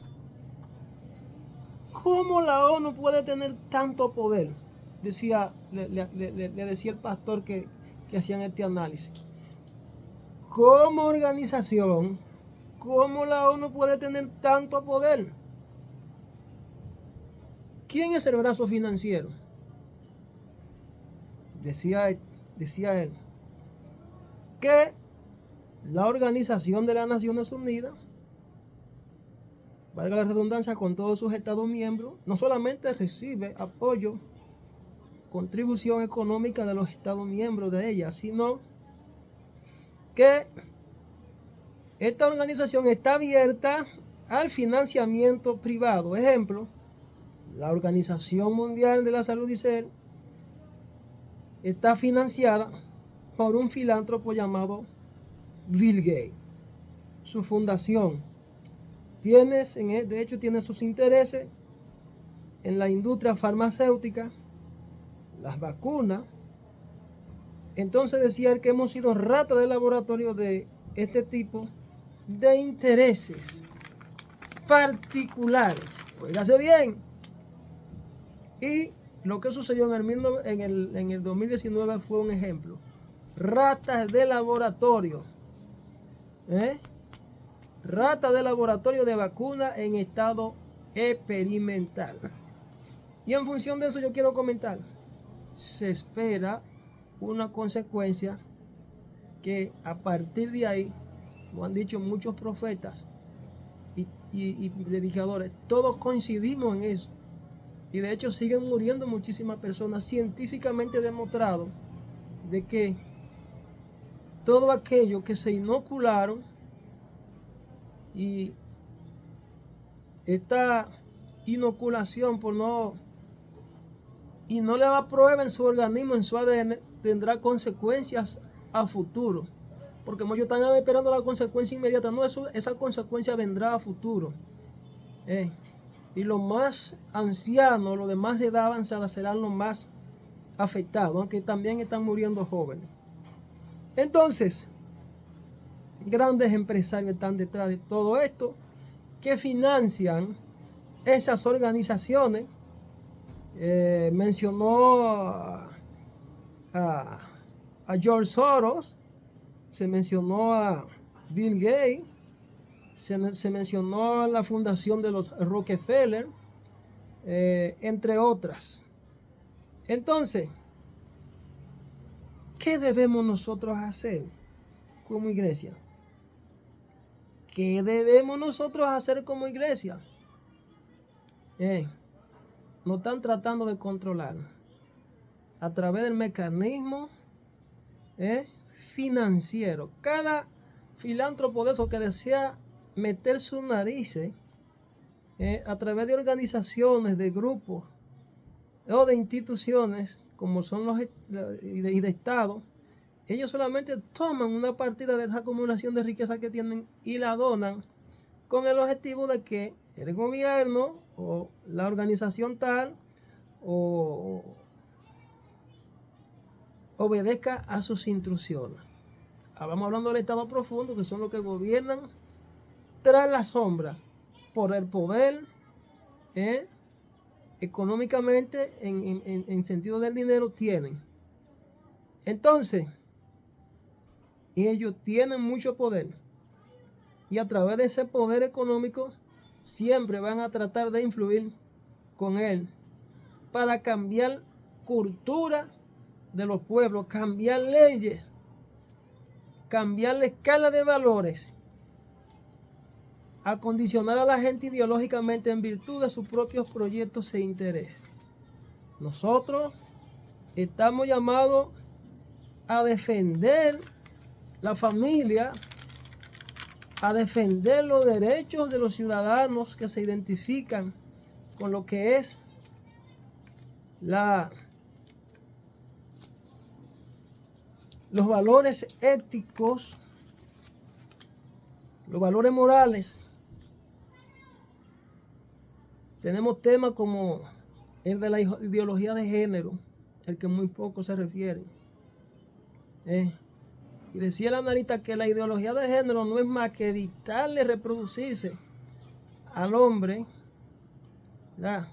¿cómo la ONU puede tener tanto poder? Le decía el pastor que hacían este análisis. Como organización, ¿cómo la ONU puede tener tanto poder? ¿Quién es el brazo financiero? Decía él que la Organización de las Naciones Unidas, valga la redundancia, con todos sus estados miembros, no solamente recibe apoyo, contribución económica de los estados miembros de ella, sino que esta organización está abierta al financiamiento privado. Ejemplo, la Organización Mundial de la Salud, dice él, está financiada por un filántropo llamado Bill Gates. Su fundación de hecho tiene sus intereses en la industria farmacéutica, las vacunas. Entonces decía él que hemos sido ratas de laboratorio de este tipo de intereses particulares. Óigase bien. Y lo que sucedió en el 2019 fue un ejemplo. Ratas de laboratorio. Ratas de laboratorio de vacuna en estado experimental. Y en función de eso yo quiero comentar. Se espera una consecuencia que a partir de ahí, lo han dicho muchos profetas y predicadores, todos coincidimos en eso. Y de hecho siguen muriendo muchísimas personas, científicamente demostrado de que todo aquello que se inocularon y esta inoculación no le da prueba en su organismo, en su ADN, tendrá consecuencias a futuro. Porque muchos están esperando la consecuencia inmediata. No, esa consecuencia vendrá a futuro. Y los más ancianos, los de más edad avanzada, serán los más afectados, aunque también están muriendo jóvenes. Entonces, grandes empresarios están detrás de todo esto, que financian esas organizaciones. Mencionó a George Soros, se mencionó a Bill Gates, se mencionó a la fundación de los Rockefeller, entre otras. Entonces, ¿qué debemos nosotros hacer como iglesia? ¿Qué debemos nosotros hacer como iglesia? Nos están tratando de controlar a través del mecanismo financiero. Cada filántropo de esos que desea meter su nariz a través de organizaciones, de grupos o de instituciones como son los de Estado, ellos solamente toman una partida de esa acumulación de riqueza que tienen y la donan con el objetivo de que el gobierno o la organización tal o obedezca a sus instrucciones. Vamos hablando del Estado profundo, que son los que gobiernan tras la sombra por el poder, económicamente, en sentido del dinero, tienen. Entonces, ellos tienen mucho poder, y a través de ese poder económico siempre van a tratar de influir con él para cambiar cultura de los pueblos, cambiar leyes, cambiar la escala de valores, acondicionar a la gente ideológicamente en virtud de sus propios proyectos e intereses. Nosotros estamos llamados a defender la familia, a defender los derechos de los ciudadanos que se identifican con lo que es los valores éticos, los valores morales. Tenemos temas como el de la ideología de género, el que muy poco se refiere. Y decía el analista que la ideología de género no es más que evitarle reproducirse al hombre, ¿verdad?,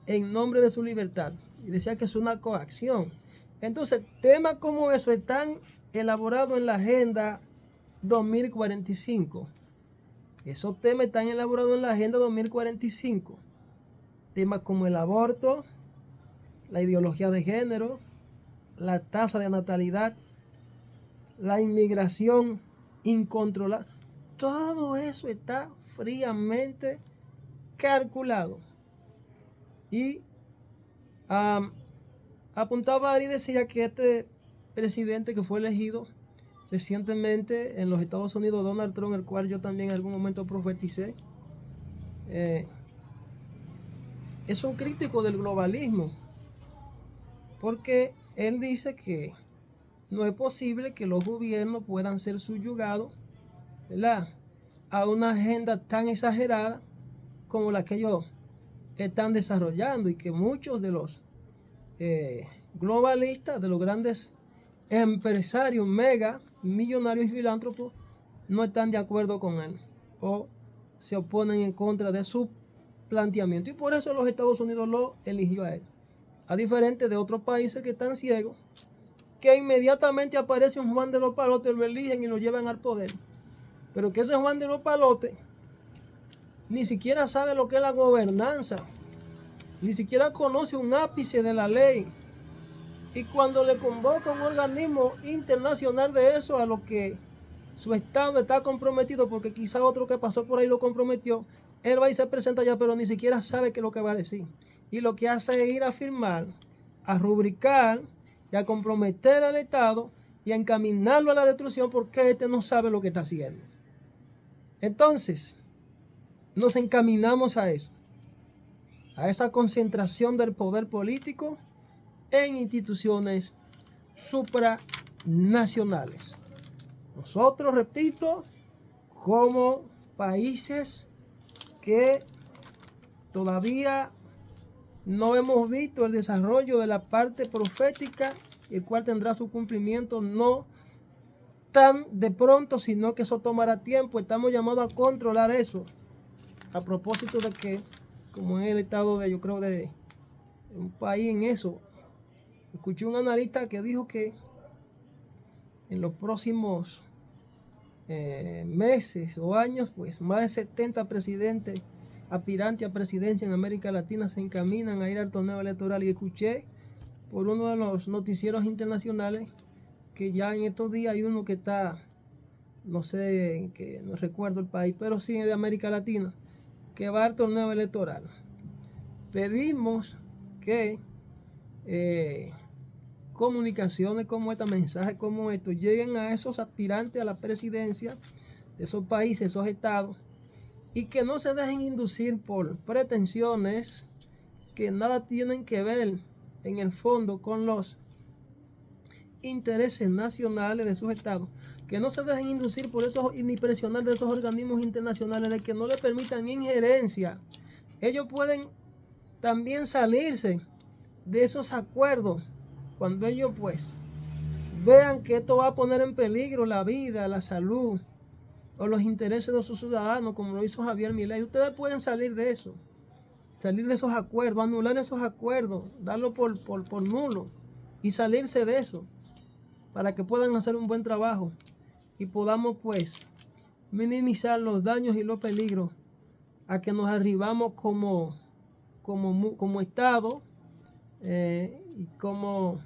en nombre de su libertad. Y decía que es una coacción. Entonces, temas como eso están elaborados en la Agenda 2045. Esos temas están elaborados en la Agenda 2045. Temas como el aborto, la ideología de género, la tasa de natalidad, la inmigración incontrolada. Todo eso está fríamente calculado. Y apuntaba y decía que este presidente que fue elegido recientemente en los Estados Unidos, Donald Trump, el cual yo también en algún momento profeticé, es un crítico del globalismo, porque él dice que no es posible que los gobiernos puedan ser subyugados, ¿verdad?, a una agenda tan exagerada como la que ellos están desarrollando, y que muchos de los globalistas, de los grandes empresarios, mega millonarios y filántropos, no están de acuerdo con él o se oponen en contra de su planteamiento, y por eso los Estados Unidos lo eligió a él, a diferente de otros países que están ciegos, que inmediatamente aparece un Juan de los Palotes, lo eligen y lo llevan al poder, pero que ese Juan de los Palotes ni siquiera sabe lo que es la gobernanza, ni siquiera conoce un ápice de la ley, y cuando le convoca un organismo internacional de eso, a lo que su estado está comprometido, porque quizá otro que pasó por ahí lo comprometió, él va y se presenta allá, pero ni siquiera sabe qué es lo que va a decir, y lo que hace es ir a firmar, a rubricar y a comprometer al Estado y a encaminarlo a la destrucción, porque este no sabe lo que está haciendo. Entonces, nos encaminamos a eso, a esa concentración del poder político en instituciones supranacionales. Nosotros, repito, como países que todavía no hemos visto el desarrollo de la parte profética, el cual tendrá su cumplimiento no tan de pronto, sino que eso tomará tiempo. Estamos llamados a controlar eso, a propósito de que, como es el estado de, yo creo, de un país en eso. Escuché un analista que dijo que en los próximos meses o años, pues más de 70 presidentes aspirantes a presidencia en América Latina se encaminan a ir al torneo electoral. Y escuché por uno de los noticieros internacionales que ya en estos días hay uno que está, no sé, que no recuerdo el país, pero sí de América Latina, que va al torneo electoral. Pedimos que comunicaciones como esta, mensajes como estos, lleguen a esos aspirantes a la presidencia de esos países, esos estados, y que no se dejen inducir por pretensiones que nada tienen que ver en el fondo con los intereses nacionales de sus estados, que no se dejen inducir por esos ni presionar de esos organismos internacionales, de que no le permitan injerencia. Ellos pueden también salirse de esos acuerdos cuando ellos pues vean que esto va a poner en peligro la vida, la salud o los intereses de sus ciudadanos, como lo hizo Javier Milei. Ustedes pueden salir de eso, salir de esos acuerdos, anular esos acuerdos, darlo por nulo y salirse de eso, para que puedan hacer un buen trabajo y podamos pues minimizar los daños y los peligros a que nos arribamos como Estado y como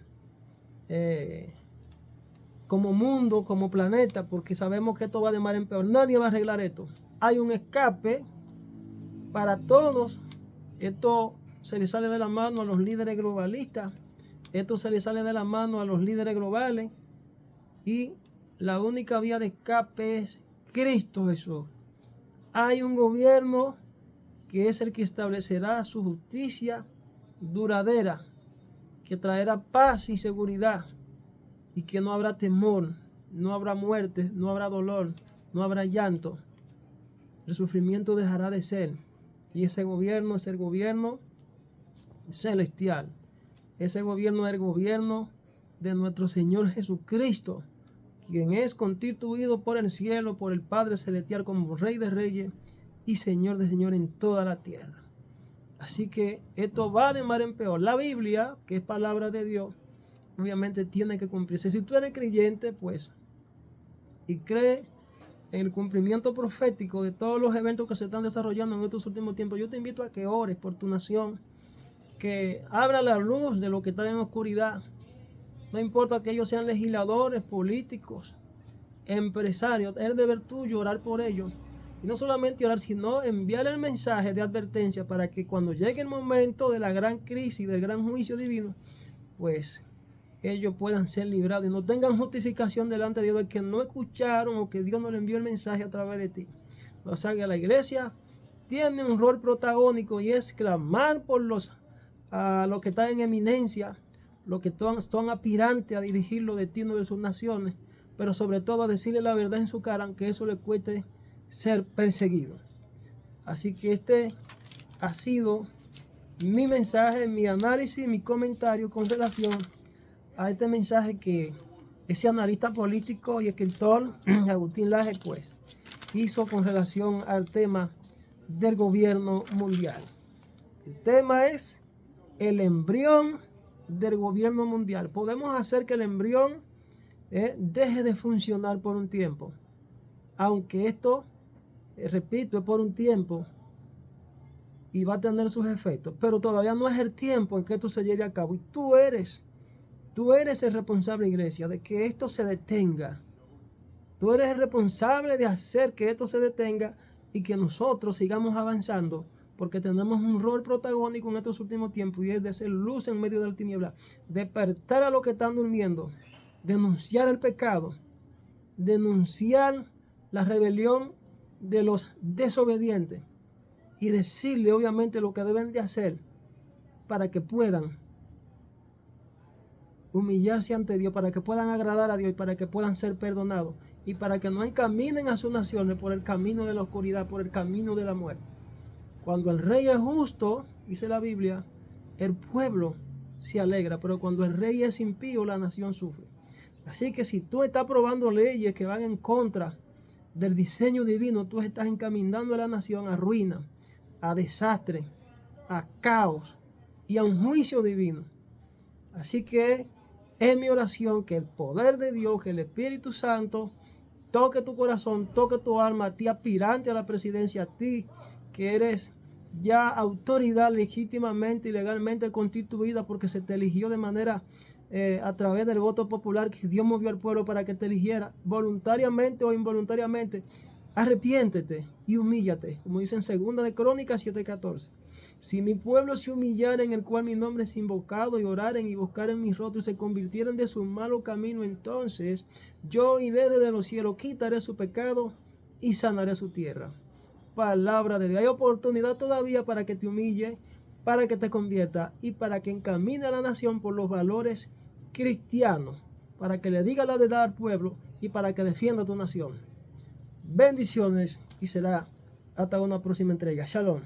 mundo, como planeta, porque sabemos que esto va de mal en peor. Nadie va a arreglar esto. Hay un escape para todos. Esto se le sale de la mano a los líderes globalistas. Esto se le sale de la mano a los líderes globales. Y la única vía de escape es Cristo Jesús. Hay un gobierno que es el que establecerá su justicia duradera, que traerá paz y seguridad, y que no habrá temor, no habrá muerte, no habrá dolor, no habrá llanto. El sufrimiento dejará de ser. Y ese gobierno es el gobierno celestial. Ese gobierno es el gobierno de nuestro Señor Jesucristo, quien es constituido por el cielo, por el Padre Celestial, como Rey de Reyes y Señor de Señores en toda la tierra. Así que esto va de mal en peor. La Biblia, que es palabra de Dios, obviamente tiene que cumplirse. Si tú eres creyente, pues, y crees en el cumplimiento profético de todos los eventos que se están desarrollando en estos últimos tiempos, yo te invito a que ores por tu nación, que abra la luz de lo que está en oscuridad. No importa que ellos sean legisladores, políticos, empresarios, es deber tuyo orar por ellos. Y no solamente orar, sino enviar el mensaje de advertencia para que cuando llegue el momento de la gran crisis, del gran juicio divino, pues ellos puedan ser librados y no tengan justificación delante de Dios de que no escucharon o que Dios no le envió el mensaje a través de ti. O sea que la iglesia tiene un rol protagónico y es clamar por los que están en eminencia, los que son aspirantes a dirigir los destinos de sus naciones, pero sobre todo a decirle la verdad en su cara, aunque eso le cueste ser perseguido. Así que este ha sido mi mensaje, mi análisis, mi comentario con relación a este mensaje que ese analista político y escritor Agustín Laje pues hizo con relación al tema del gobierno mundial. El tema es el embrión del gobierno mundial. Podemos hacer que el embrión deje de funcionar por un tiempo, aunque esto, repito, es por un tiempo y va a tener sus efectos, pero todavía no es el tiempo en que esto se lleve a cabo. Y tú eres el responsable, iglesia, de que esto se detenga. Tú eres el responsable de hacer que esto se detenga y que nosotros sigamos avanzando, porque tenemos un rol protagónico en estos últimos tiempos y es de ser luz en medio de la tiniebla, despertar a los que están durmiendo, denunciar el pecado, denunciar la rebelión de los desobedientes y decirle obviamente lo que deben de hacer para que puedan humillarse ante Dios, para que puedan agradar a Dios y para que puedan ser perdonados y para que no encaminen a sus naciones por el camino de la oscuridad, por el camino de la muerte. Cuando el rey es justo, dice la Biblia, el pueblo se alegra, pero cuando el rey es impío, la nación sufre. Así que si tú estás aprobando leyes que van en contra del diseño divino, tú estás encaminando a la nación a ruina, a desastre, a caos y a un juicio divino. Así que es mi oración que el poder de Dios, que el Espíritu Santo toque tu corazón, toque tu alma, a ti aspirante a la presidencia, a ti que eres ya autoridad legítimamente y legalmente constituida porque se te eligió de manera a través del voto popular que Dios movió al pueblo para que te eligiera voluntariamente o involuntariamente. Arrepiéntete y humíllate, como dice en 2 de Crónicas 7:14. Si mi pueblo se humillara, en el cual mi nombre es invocado, y oraren y buscaren mi rostro y se convirtieran de su malo camino, entonces yo iré desde los cielos, quitaré su pecado y sanaré su tierra. Palabra de Dios. Hay oportunidad todavía para que te humille, para que te convierta y para que encamine a la nación por los valores cristianos, para que le diga la verdad al pueblo y para que defienda tu nación. Bendiciones y será hasta una próxima entrega. Shalom.